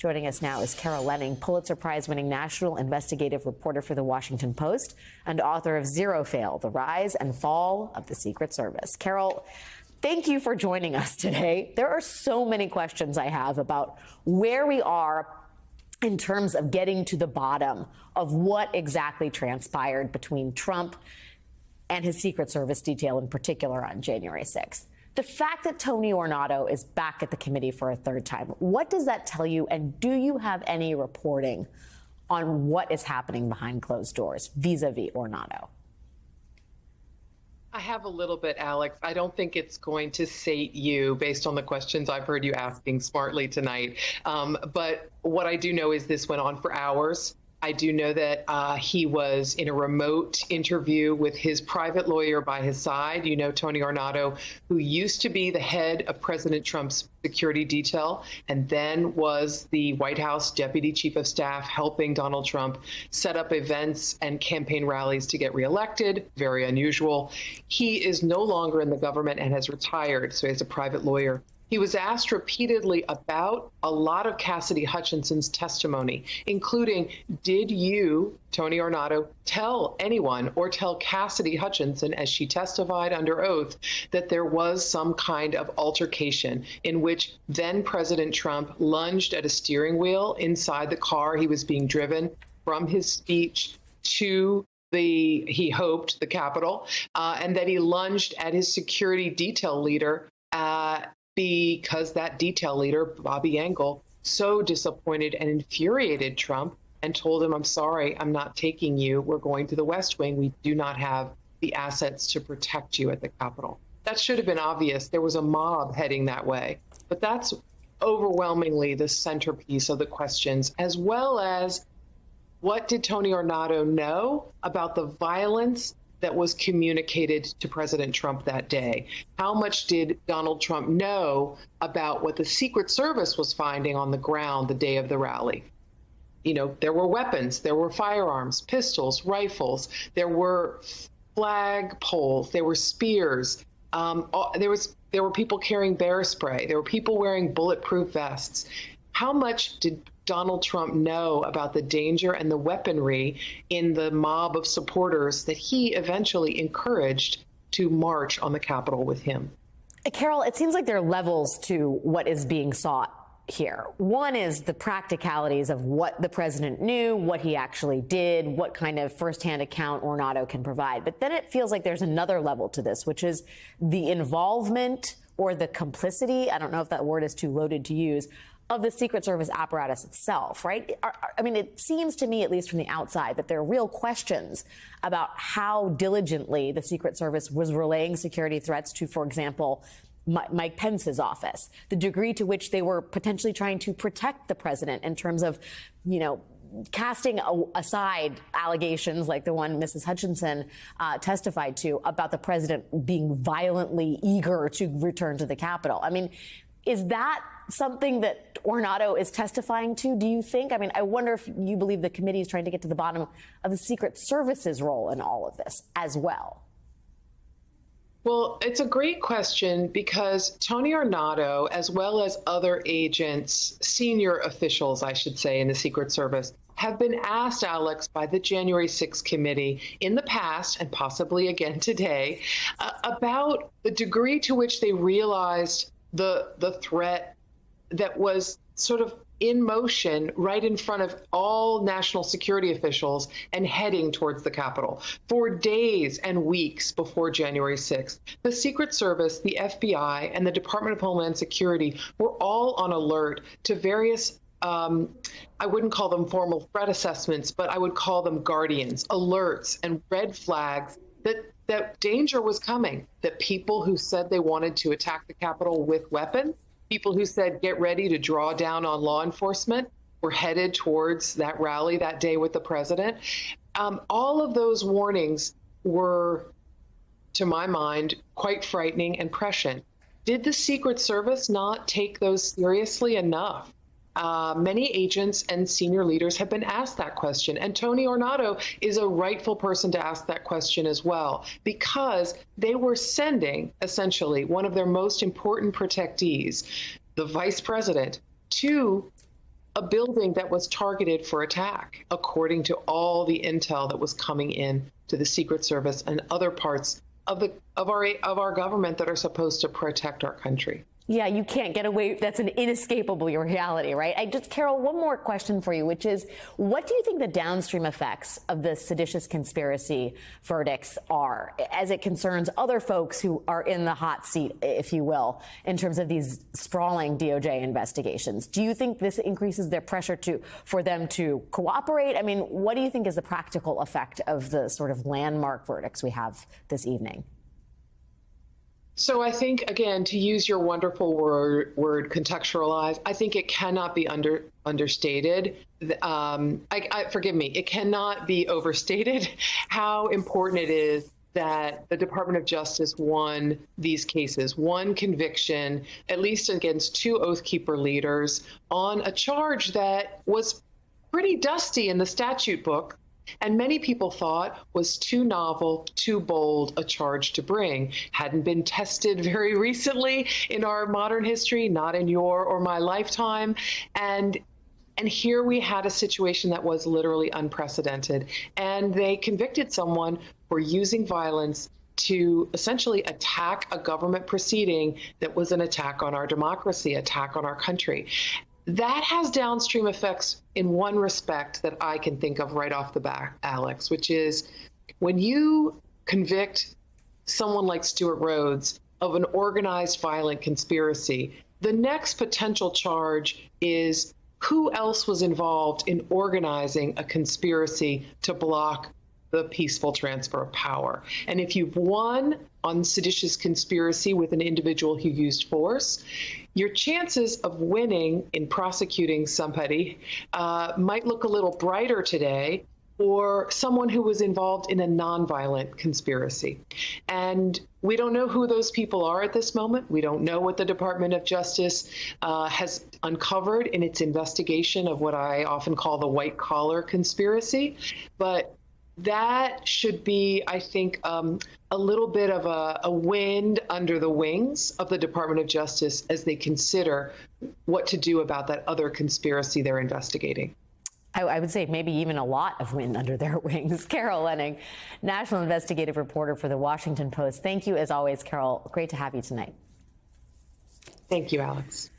Joining us now is Carol Leonnig, Pulitzer Prize-winning national investigative reporter for The Washington Post and author of Zero Fail: The Rise and Fall of the Secret Service. Carol, thank you for joining us today. There are so many questions I have about where we are in terms of getting to the bottom of what exactly transpired between Trump and his Secret Service detail in particular on January 6th. The fact that Tony Ornato is back at the committee for a third time, what does that tell you? And do you have any reporting on what is happening behind closed doors vis-a-vis Ornato? I have a little bit, Alex. I don't think it's going to sate you based on the questions I've heard you asking smartly tonight. But what I do know is this went on for hours. I do know that he was in a remote interview with his private lawyer by his side. You know, Tony Ornato, who used to be the head of President Trump's security detail and then was the White House deputy chief of staff helping Donald Trump set up events and campaign rallies to get reelected. Very unusual. He is no longer in the government and has retired, so he's a private lawyer. He was asked repeatedly about a lot of Cassidy Hutchinson's testimony, including, did you, Tony Ornato, tell anyone or tell Cassidy Hutchinson, as she testified under oath, that there was some kind of altercation in which then President Trump lunged at a steering wheel inside the car he was being driven from his speech to he hoped, the Capitol, and that he lunged at his security detail leader because that detail leader, Bobby Engel, so disappointed and infuriated Trump and told him, I'm sorry, I'm not taking you. We're going to the West Wing. We do not have the assets to protect you at the Capitol. That should have been obvious. There was a mob heading that way. But that's overwhelmingly the centerpiece of the questions, as well as what did Tony Ornato know about the violence that was communicated to President Trump that day? How much did Donald Trump know about what the Secret Service was finding on the ground the day of the rally? You know, there were weapons, there were firearms, pistols, rifles, there were flag poles, there were spears, there were people carrying bear spray, there were people wearing bulletproof vests. How much did Donald Trump know about the danger and the weaponry in the mob of supporters that he eventually encouraged to march on the Capitol with him? Carol, it seems like there are levels to what is being sought here. One is the practicalities of what the president knew, what he actually did, what kind of firsthand account Ornato can provide. But then it feels like there's another level to this, which is the involvement or the complicity, I don't know if that word is too loaded to use, of the Secret Service apparatus itself, right? I mean, it seems to me, at least from the outside, that there are real questions about how diligently the Secret Service was relaying security threats to, for example, Mike Pence's office, the degree to which they were potentially trying to protect the president in terms of, you know, casting aside allegations like the one Mrs. Hutchinson testified to about the president being violently eager to return to the Capitol. I mean, is that something that Ornato is testifying to, do you think? I mean, I wonder if you believe the committee is trying to get to the bottom of the Secret Service's role in all of this as well. Well, it's a great question because Tony Ornato, as well as other agents, senior officials, I should say, in the Secret Service, have been asked, Alex, by the January 6th committee in the past, and possibly again today, about the degree to which they realized the threat that was sort of in motion right in front of all national security officials and heading towards the Capitol for days and weeks before January 6th. The Secret Service, the FBI, and the Department of Homeland Security were all on alert to various I wouldn't call them formal threat assessments, but I would call them guardians, alerts, and red flags that danger was coming, that people who said they wanted to attack the Capitol with weapons, people who said get ready to draw down on law enforcement, were headed towards that rally that day with the president. All of those warnings were, to my mind, quite frightening and prescient. Did the Secret Service not take those seriously enough? Many agents and senior leaders have been asked that question, and Tony Ornato is a rightful person to ask that question as well, because they were sending, essentially, one of their most important protectees, the vice president, to a building that was targeted for attack, according to all the intel that was coming in to the Secret Service and other parts of our government that are supposed to protect our country. Yeah, you can't get away. That's an inescapable reality, right? Carol, one more question for you, which is, what do you think the downstream effects of the seditious conspiracy verdicts are as it concerns other folks who are in the hot seat, if you will, in terms of these sprawling DOJ investigations? Do you think this increases their pressure for them to cooperate? I mean, what do you think is the practical effect of the sort of landmark verdicts we have this evening? So I think, again, to use your wonderful word contextualize, I think it cannot be understated. Forgive me, it cannot be overstated how important it is that the Department of Justice won these cases, one conviction, at least against two Oath Keeper leaders, on a charge that was pretty dusty in the statute book, and many people thought was too novel, too bold a charge to bring. Hadn't been tested very recently in our modern history, not in your or my lifetime. And here we had a situation that was literally unprecedented. And they convicted someone for using violence to essentially attack a government proceeding that was an attack on our democracy, attack on our country. That has downstream effects in one respect that I can think of right off the bat, Alex, which is when you convict someone like Stewart Rhodes of an organized violent conspiracy, the next potential charge is who else was involved in organizing a conspiracy to block the peaceful transfer of power. And if you've won on seditious conspiracy with an individual who used force, your chances of winning in prosecuting somebody might look a little brighter today, or someone who was involved in a nonviolent conspiracy. And we don't know who those people are at this moment. We don't know what the Department of Justice has uncovered in its investigation of what I often call the white collar conspiracy. But that should be, I think, a little bit of a wind under the wings of the Department of Justice as they consider what to do about that other conspiracy they're investigating. I would say maybe even a lot of wind under their wings. Carol Leonnig, national investigative reporter for The Washington Post. Thank you, as always, Carol. Great to have you tonight. Thank you, Alex.